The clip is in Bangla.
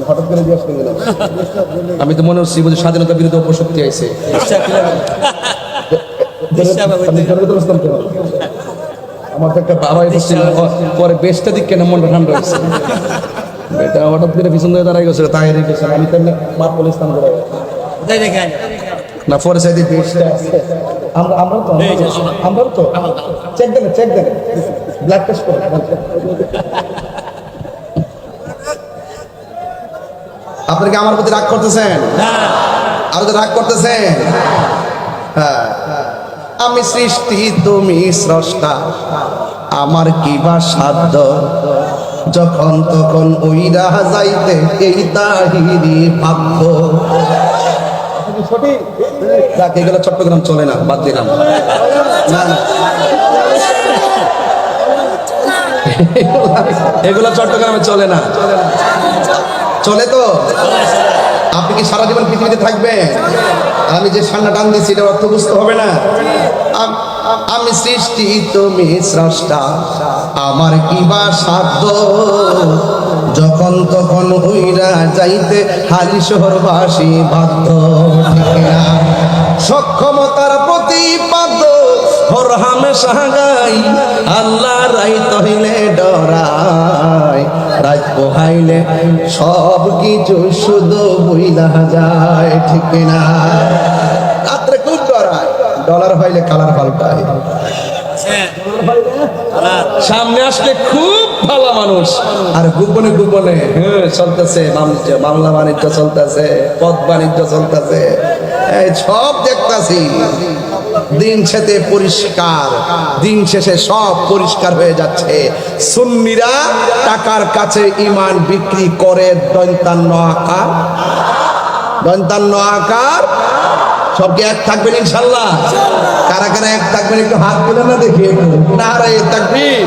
হঠাৎ করে জিজ্ঞাসা করে দিলাম। আমি তো মনে হচ্ছি বুঝি স্বাধীনতা বিরোধী অপশক্তি আইছে। আমার তো একটা বাবাই ছিল, পরে বেশটা দিক কেন মনটা ঠান্ডা হয়েছে। এটা হঠাৎ করে পিছন দিয়ে দাঁড়াই গেছে, তাই রেখেছে। আমি তো মাঠ স্থান করে না পরে সাইডে বেশটা আছে। আমরা তো চেক দেন ব্লাড টেস্ট করে। আপনারা কি আমার প্রতি রাগ করতেছেন? আর রাগ করতেছেন? হ্যাঁ, আমি সৃষ্টি তুমি স্রষ্টা, আমার কি বা সাধ্য, যখন তখন ওইরা যাইতে এই তাহিরি ভাগ্য। এগুলো চট্টগ্রাম চলে না, বাদ দিলাম। না এগুলো চট্টগ্রামে চলে না। চলে তো? আপনি কি সারা জীবন পৃথিবীতে থাকবেন? আমি যে সান্না টান দিচ্ছি এটা অর্থ বুঝতে হবে না? আমি সৃষ্টি তুমি স্রষ্টা, আমার কি বা সাধ্য, যখন তখন হইরা যাইতে হালি শহরবাসী বাধ্য। ঠিক না? সক্ষমতার প্রতিপাদ্য হর হামেশা গাই, আল্লাহ রাইত হইলে ডরাই, রাত পোহাইলে সব কিছু শুধু বইলা যায়। ঠিক না? রাত্রে খুব ডরায়, ডলার হইলে কালার পাল্টায়। সামনে আসলে খুব ভালো মানুষ, আর গোপনে গোপনে চলতেছে মামলা বাণিজ্য চলতেছে, পথ বাণিজ্য চলতেছে, সব দেখতেছি। দিন শেষে পরিষ্কার, দিন শেষে সব পরিষ্কার হয়ে যাচ্ছে। সুন্নিরা টাকার কাছে ইমান বিক্রি করে ৫৫ আকার। ৫৫ আকার সব কি এক থাকবেন ইনশাল্লাহ? কারা কারা এক থাকবেন একটু হাত তুলে না দেখি। নারায়ে তাকবীর।